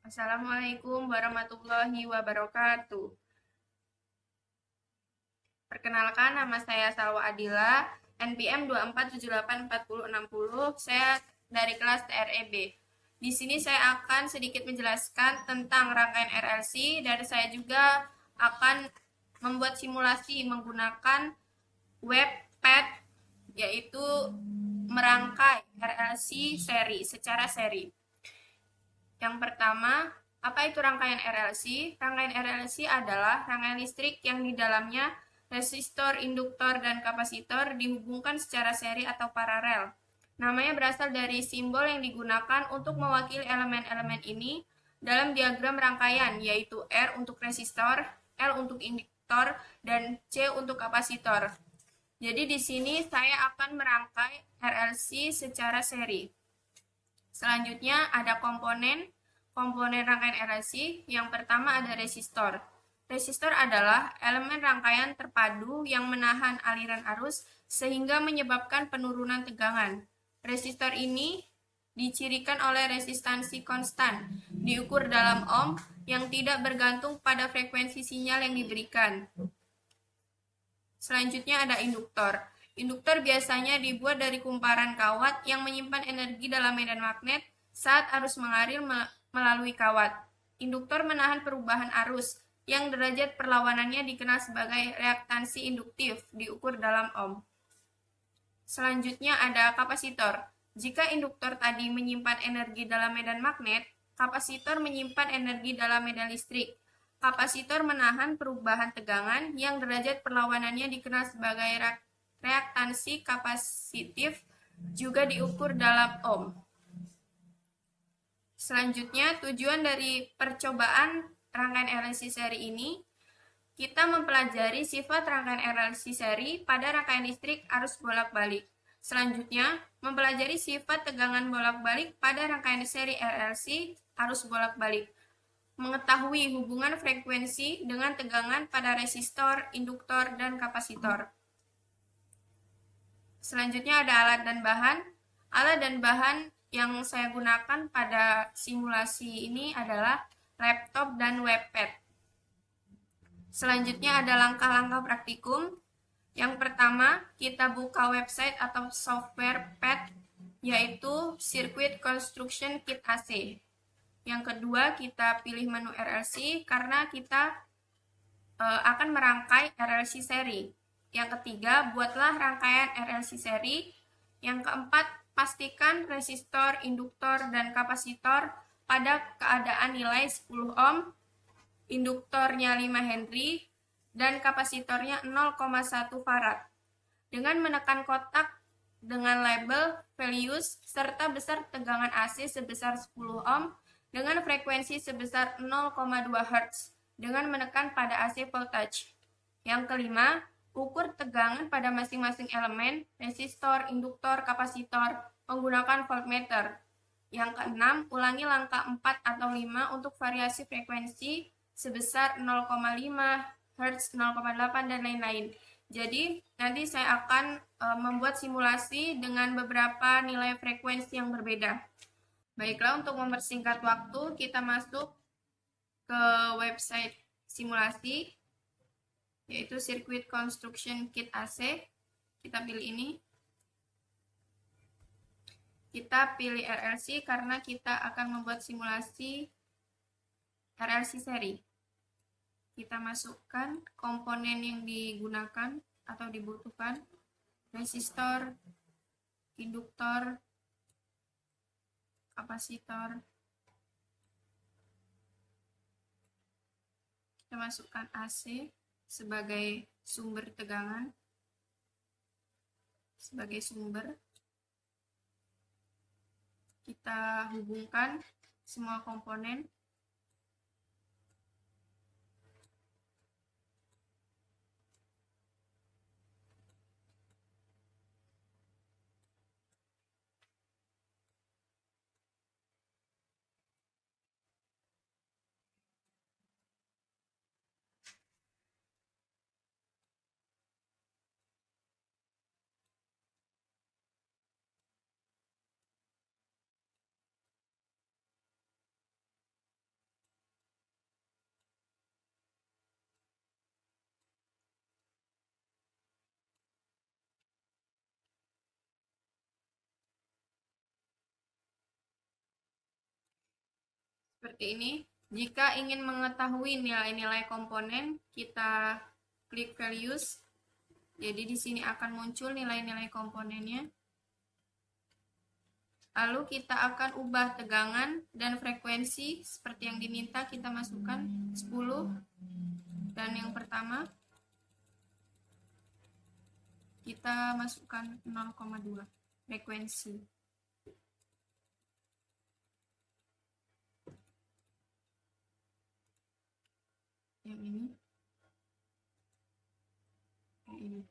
Assalamualaikum warahmatullahi wabarakatuh. Perkenalkan, nama saya Salwa Adila, NPM 24784060. Saya dari kelas TREB. Di sini saya akan sedikit menjelaskan tentang rangkaian RLC dan saya juga akan membuat simulasi menggunakan webpad, yaitu merangkai RLC secara seri. Yang pertama, apa itu rangkaian RLC? Rangkaian RLC adalah rangkaian listrik yang di dalamnya resistor, induktor, dan kapasitor dihubungkan secara seri atau paralel. Namanya berasal dari simbol yang digunakan untuk mewakili elemen-elemen ini dalam diagram rangkaian, yaitu R untuk resistor, L untuk induktor, dan C untuk kapasitor. Jadi di sini saya akan merangkai RLC secara seri. Selanjutnya ada komponen rangkaian RLC. Yang pertama ada resistor. Resistor adalah elemen rangkaian terpadu yang menahan aliran arus sehingga menyebabkan penurunan tegangan. Resistor ini dicirikan oleh resistansi konstan, diukur dalam ohm, yang tidak bergantung pada frekuensi sinyal yang diberikan. Selanjutnya ada induktor. Induktor biasanya dibuat dari kumparan kawat yang menyimpan energi dalam medan magnet saat arus mengalir melalui kawat. Induktor menahan perubahan arus, yang derajat perlawanannya dikenal sebagai reaktansi induktif, diukur dalam ohm. Selanjutnya ada kapasitor. Jika induktor tadi menyimpan energi dalam medan magnet, kapasitor menyimpan energi dalam medan listrik. Kapasitor menahan perubahan tegangan yang derajat perlawanannya dikenal sebagai reaktansi kapasitif, juga diukur dalam ohm. Selanjutnya, tujuan dari percobaan rangkaian RLC seri ini, kita mempelajari sifat rangkaian RLC seri pada rangkaian listrik arus bolak-balik. Selanjutnya, mempelajari sifat tegangan bolak-balik pada rangkaian seri RLC arus bolak-balik. Mengetahui hubungan frekuensi dengan tegangan pada resistor, induktor, dan kapasitor. Selanjutnya ada alat dan bahan. Alat dan bahan yang saya gunakan pada simulasi ini adalah laptop dan webpad. Selanjutnya ada langkah-langkah praktikum. Yang pertama, kita buka website atau software pad, yaitu Circuit Construction Kit AC. Yang kedua, kita pilih menu RLC karena kita akan merangkai RLC seri. Yang ketiga, buatlah rangkaian RLC seri. Yang keempat, pastikan resistor, induktor, dan kapasitor pada keadaan nilai 10 ohm, induktornya 5 Henry, dan kapasitornya 0,1 farad. Dengan menekan kotak dengan label values serta besar tegangan AC sebesar 10 ohm dengan frekuensi sebesar 0,2 Hz dengan menekan pada AC voltage. Yang kelima, ukur tegangan pada masing-masing elemen, resistor, induktor, kapasitor, menggunakan voltmeter. Yang keenam, ulangi langkah 4 atau 5 untuk variasi frekuensi sebesar 0,5 Hz, 0,8, dan lain-lain. Jadi, nanti saya akan membuat simulasi dengan beberapa nilai frekuensi yang berbeda. Baiklah, untuk mempersingkat waktu, kita masuk ke website simulasi, yaitu Circuit Construction Kit AC. Kita pilih ini. Kita pilih RLC karena kita akan membuat simulasi RLC seri. Kita masukkan komponen yang digunakan atau dibutuhkan, resistor, induktor, kapasitor. Kita masukkan AC sebagai sumber tegangan, sebagai sumber. Kita hubungkan semua komponen. seperti ini. Jika ingin mengetahui nilai-nilai komponen, kita klik values. Jadi di sini akan muncul nilai-nilai komponennya. Lalu kita akan ubah tegangan dan frekuensi seperti yang diminta, kita masukkan 10. Dan yang pertama kita masukkan 0,2 frekuensi. Yang ini. Yang ini.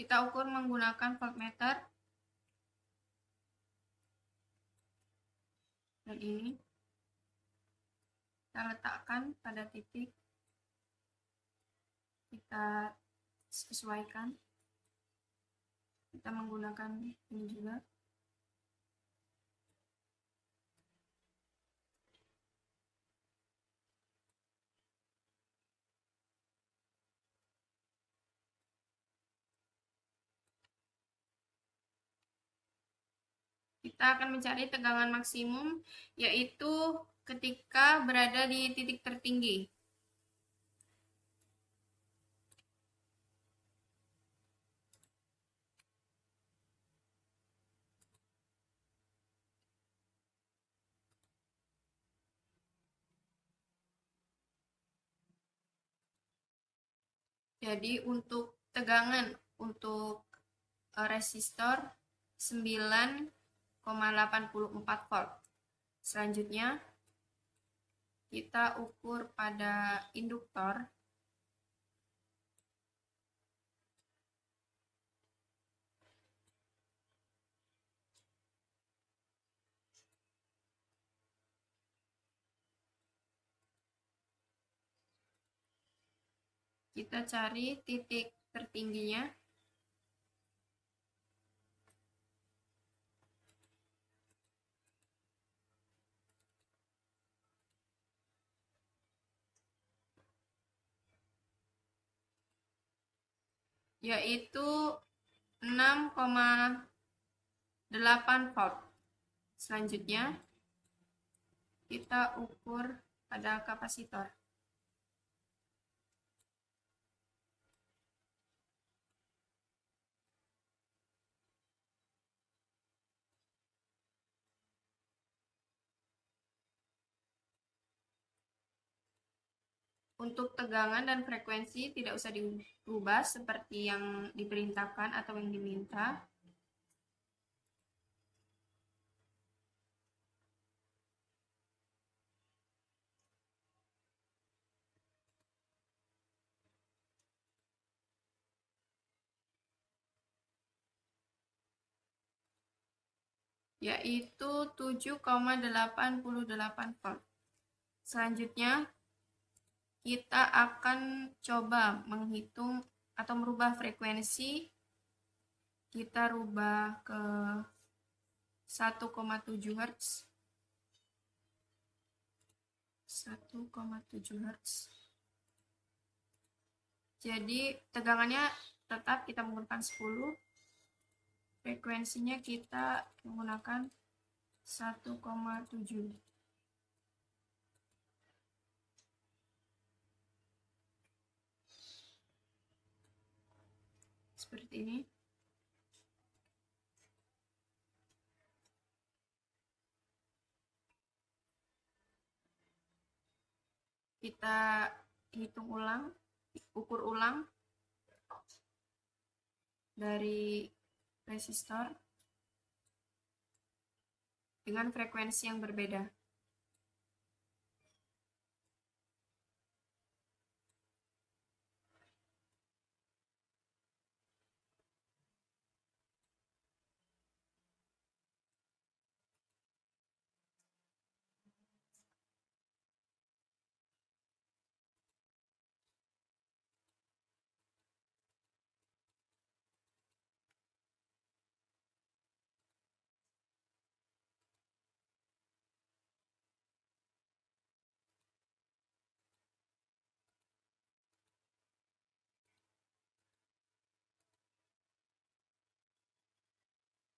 Kita ukur menggunakan voltmeter. Dan ini kita letakkan pada titik, kita sesuaikan, kita menggunakan ini juga. Kita akan mencari tegangan maksimum, yaitu ketika berada di titik tertinggi. Jadi untuk tegangan untuk resistor 9,84 volt. Selanjutnya kita ukur pada induktor. Kita cari titik tertingginya. Yaitu 6,8 volt. Selanjutnya kita ukur pada kapasitor. Untuk tegangan dan frekuensi tidak usah diubah seperti yang diperintahkan atau yang diminta. Yaitu 7,88 volt. Selanjutnya kita akan coba menghitung atau merubah frekuensi. Kita rubah ke 1,7 Hz. 1,7 Hz. Jadi tegangannya tetap kita menggunakan 10. Frekuensinya kita menggunakan 1,7. Seperti ini. Kita hitung ulang, ukur ulang dari resistor dengan frekuensi yang berbeda.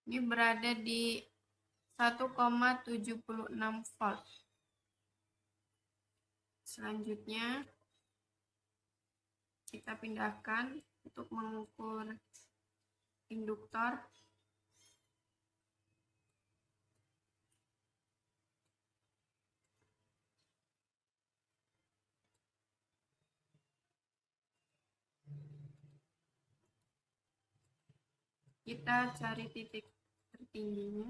Ini berada di 1,76 volt. Selanjutnya kita pindahkan untuk mengukur induktor. Kita cari titik tertingginya,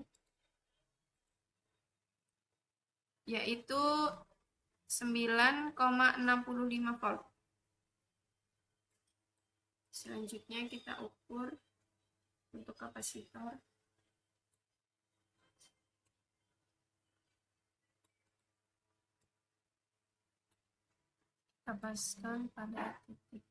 yaitu 9,65 volt. Selanjutnya kita ukur untuk kapasitor. Kita paskan pada titik.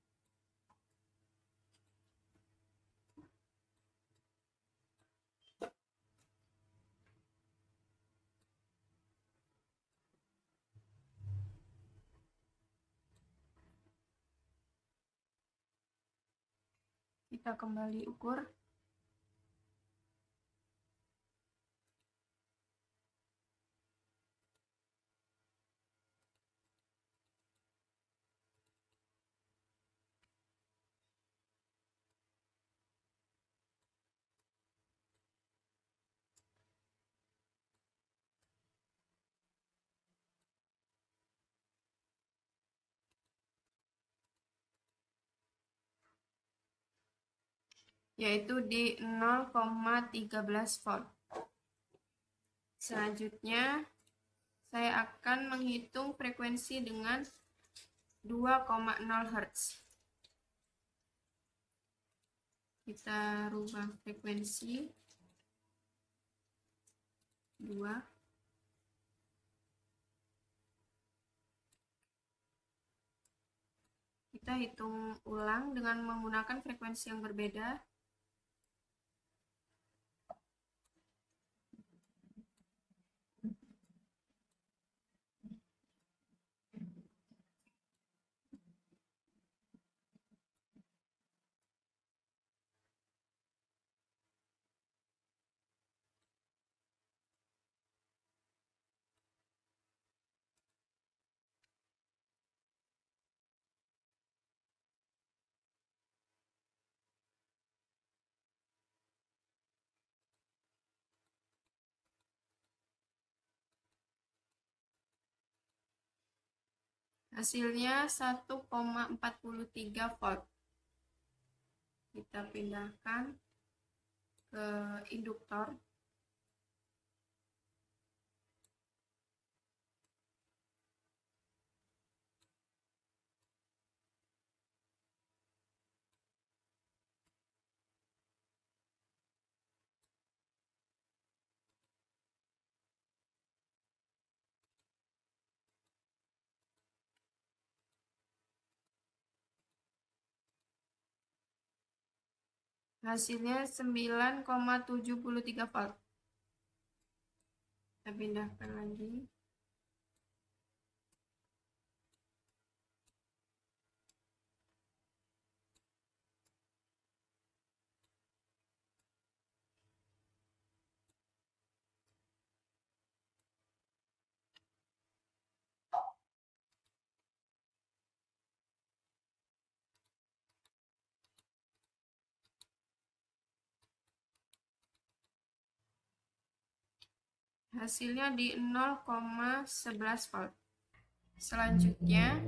Kita kembali ukur. Yaitu di 0,13 volt. Selanjutnya saya akan menghitung frekuensi dengan 2,0 Hz. Kita rubah frekuensi 2. Kita hitung ulang dengan menggunakan frekuensi yang berbeda. Hasilnya 1,43 volt. Kita pindahkan ke induktor. Hasilnya 9,73 volt. Kita pindahkan lagi. Hasilnya di 0,11 volt. Selanjutnya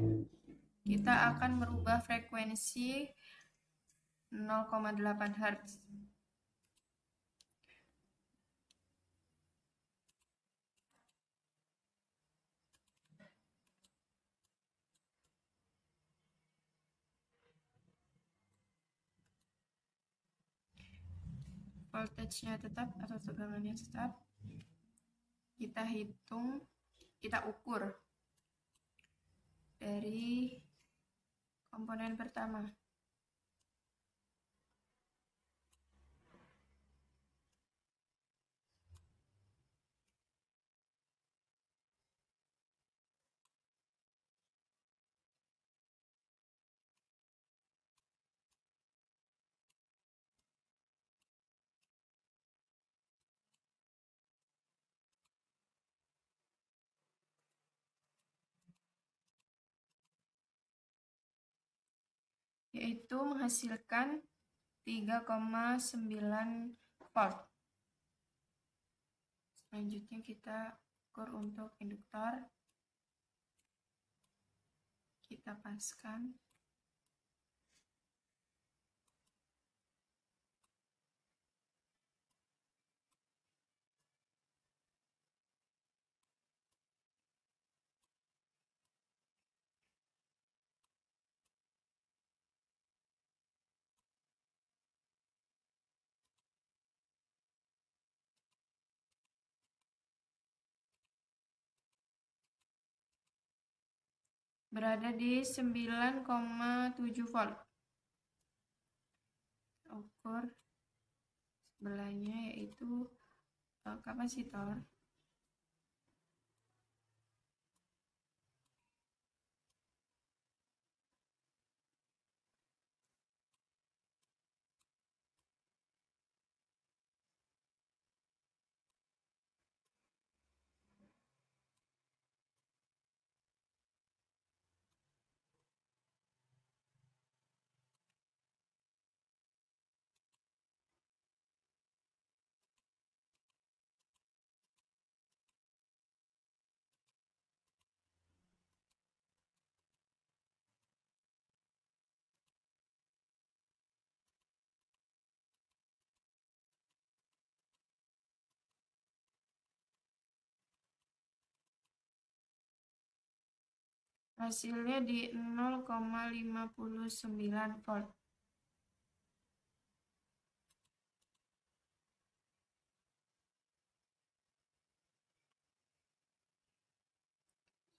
kita akan merubah frekuensi 0,8 Hz. Voltage-nya tetap atau tegangannya tetap. Kita hitung, kita ukur dari komponen pertama. yaitu menghasilkan 3,9 volt. Selanjutnya kita ukur untuk induktor. Kita paskan. Berada di 9,7 volt. Ukur sebelahnya yaitu kapasitor. Hasilnya di 0,59 volt.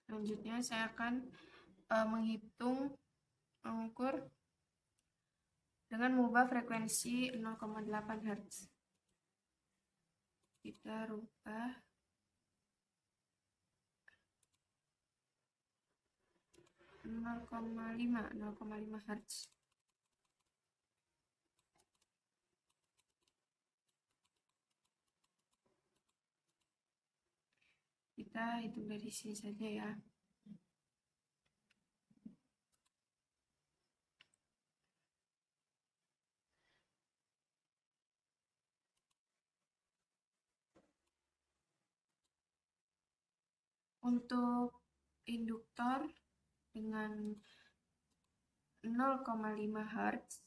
Selanjutnya saya akan mengukur dengan mengubah frekuensi 0,8 Hz. Kita rubah 0,5 Hz. Kita hitung dari sini saja ya. Untuk induktor dengan 0,5 Hz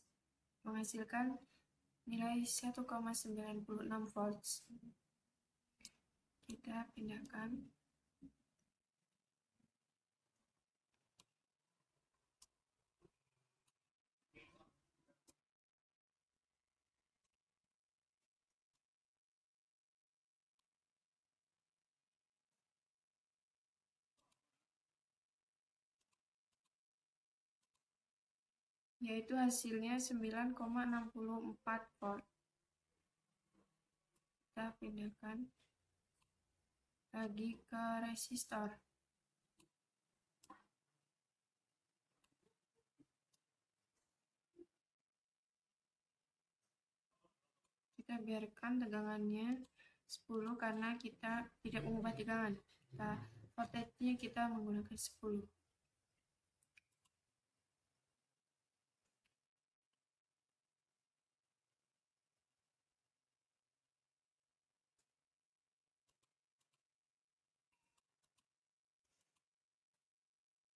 menghasilkan nilai 1,96 volts. Kita pindahkan. Yaitu hasilnya 9,64 volt. Kita pindahkan lagi ke resistor. Kita biarkan tegangannya 10 karena kita tidak mengubah tegangan. Voltage-nya kita menggunakan 10.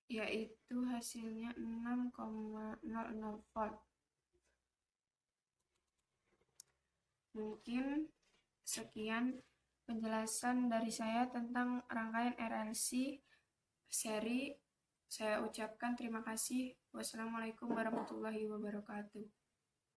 Yaitu hasilnya 6,00 volt. Mungkin sekian penjelasan dari saya tentang rangkaian RLC seri. Saya ucapkan terima kasih. Wassalamualaikum warahmatullahi wabarakatuh.